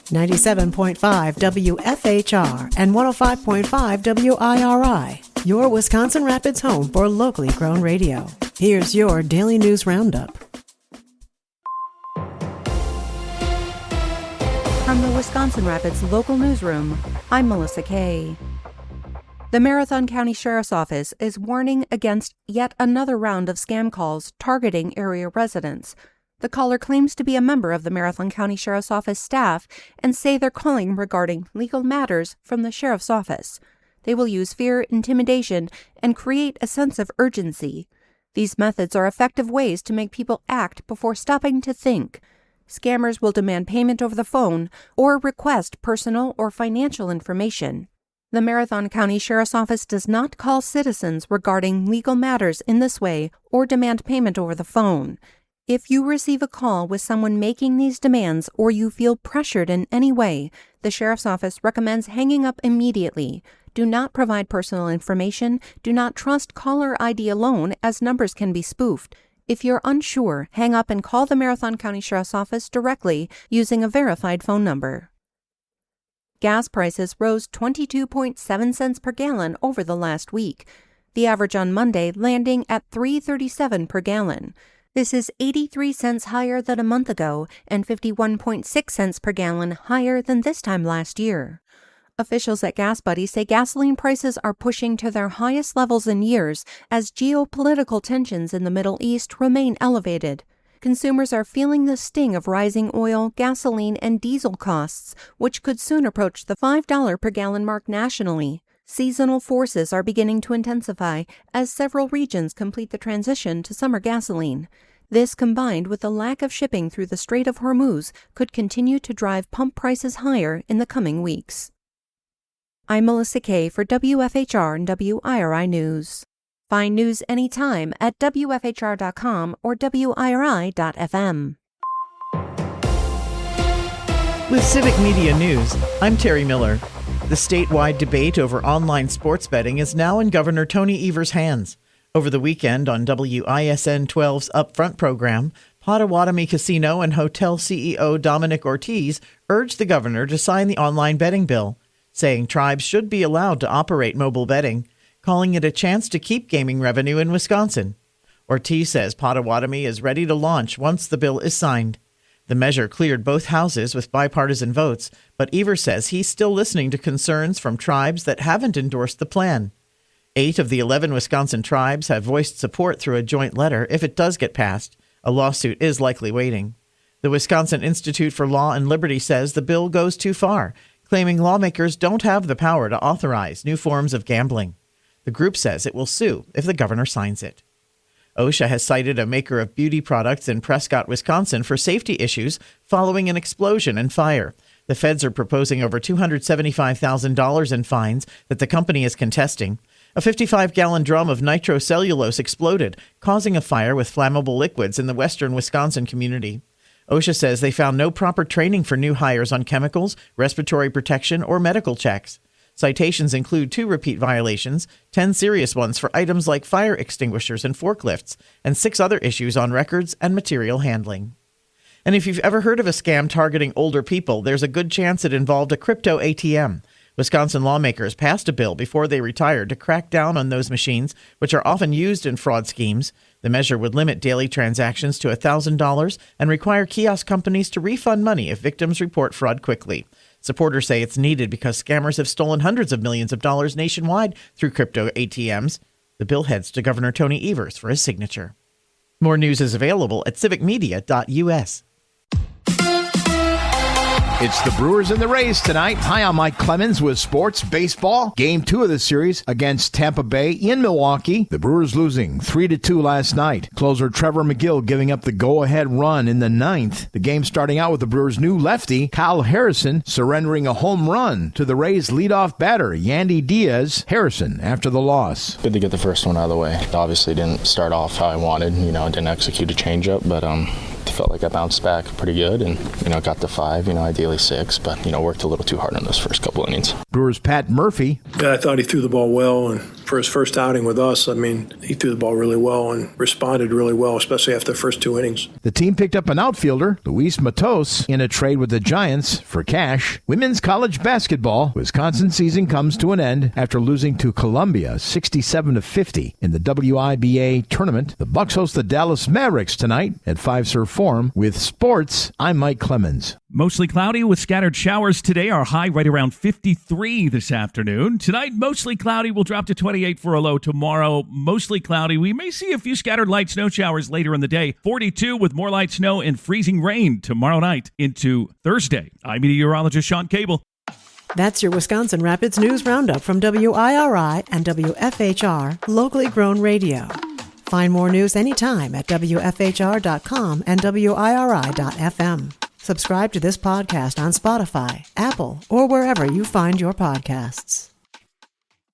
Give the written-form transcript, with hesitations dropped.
97.5 WFHR and 105.5 WIRI, your Wisconsin Rapids home for locally grown radio. Here's your Daily News Roundup. From the Wisconsin Rapids Local Newsroom, I'm Melissa Kay. The Marathon County Sheriff's Office is warning against yet another round of scam calls targeting area residents. The caller claims to be a member of the Marathon County Sheriff's Office staff and say they're calling regarding legal matters from the Sheriff's Office. They will use fear, intimidation, and create a sense of urgency. These methods are effective ways to make people act before stopping to think. Scammers will demand payment over the phone or request personal or financial information. The Marathon County Sheriff's Office does not call citizens regarding legal matters in this way or demand payment over the phone. If you receive a call with someone making these demands or you feel pressured in any way, the Sheriff's Office recommends hanging up immediately. Do not provide personal information. Do not trust caller ID alone, as numbers can be spoofed. If you're unsure, hang up and call the Marathon County Sheriff's Office directly using a verified phone number. Gas prices rose 22.7 cents per gallon over the last week, the average on Monday landing at $3.37 per gallon. This is 83 cents higher than a month ago and 51.6 cents per gallon higher than this time last year. Officials at Gas Buddy say gasoline prices are pushing to their highest levels in years as geopolitical tensions in the Middle East remain elevated. Consumers are feeling the sting of rising oil, gasoline, and diesel costs, which could soon approach the $5 per gallon mark nationally. Seasonal forces are beginning to intensify as several regions complete the transition to summer gasoline. This, combined with the lack of shipping through the Strait of Hormuz, could continue to drive pump prices higher in the coming weeks. I'm Melissa Kay for WFHR and WIRI News. Find news anytime at WFHR.com or WIRI.fm. With Civic Media News, I'm Terry Miller. The statewide debate over online sports betting is now in Governor Tony Evers' hands. Over the weekend on WISN 12's Upfront program, Potawatomi Casino and Hotel CEO Dominic Ortiz urged the governor to sign the online betting bill, saying tribes should be allowed to operate mobile betting, calling it a chance to keep gaming revenue in Wisconsin. Ortiz says Potawatomi is ready to launch once the bill is signed. The measure cleared both houses with bipartisan votes, but Evers says he's still listening to concerns from tribes that haven't endorsed the plan. 8 of the 11 Wisconsin tribes have voiced support through a joint letter if it does get passed. A lawsuit is likely waiting. The Wisconsin Institute for Law and Liberty says the bill goes too far, claiming lawmakers don't have the power to authorize new forms of gambling. The group says it will sue if the governor signs it. OSHA has cited a maker of beauty products in Prescott, Wisconsin for safety issues following an explosion and fire. The feds are proposing over $275,000 in fines that the company is contesting. A 55-gallon drum of nitrocellulose exploded, causing a fire with flammable liquids in the western Wisconsin community. OSHA says they found no proper training for new hires on chemicals, respiratory protection, or medical checks. Citations include 2 repeat violations, 10 serious ones for items like fire extinguishers and forklifts, and 6 other issues on records and material handling. And if you've ever heard of a scam targeting older people, there's a good chance it involved a crypto ATM. Wisconsin lawmakers passed a bill before they retired to crack down on those machines, which are often used in fraud schemes. The measure would limit daily transactions to $1,000 and require kiosk companies to refund money if victims report fraud quickly. Supporters say it's needed because scammers have stolen hundreds of millions of dollars nationwide through crypto ATMs. The bill heads to Governor Tony Evers for his signature. More news is available at civicmedia.us. It's the Brewers and the Rays tonight. Hi, I'm Mike Clemens with Sports Baseball. Game 2 of the series against Tampa Bay in Milwaukee. The Brewers losing 3-2 last night. Closer Trevor McGill giving up the go-ahead run in the 9th. The game starting out with the Brewers' new lefty, Kyle Harrison, surrendering a home run to the Rays' leadoff batter, Yandy Diaz. Harrison after the loss. Good to get the first one out of the way. Obviously didn't start off how I wanted. Didn't execute a changeup, but felt like I bounced back pretty good and, got to 5, ideally 6, but, worked a little too hard in those first couple innings. Brewers' Pat Murphy. Yeah, I thought he threw the ball well and for his first outing with us, I mean, he threw the ball really well and responded really well, especially after the first 2 innings. The team picked up an outfielder, Luis Matos, in a trade with the Giants for cash. Women's college basketball, Wisconsin season comes to an end after losing to Columbia 67-50 in the WIBA tournament. The Bucks host the Dallas Mavericks tonight at Fiserv Forum. With sports, I'm Mike Clemens. Mostly cloudy with scattered showers today. Our high right around 53 this afternoon. Tonight, mostly cloudy. We'll drop to 28 for a low. Tomorrow, mostly cloudy. We may see a few scattered light snow showers later in the day. 42 with more light snow and freezing rain tomorrow night into Thursday. I'm meteorologist Sean Cable. That's your Wisconsin Rapids News Roundup from WIRI and WFHR, locally grown radio. Find more news anytime at WFHR.com and WIRI.FM. Subscribe to this podcast on Spotify, Apple, or wherever you find your podcasts.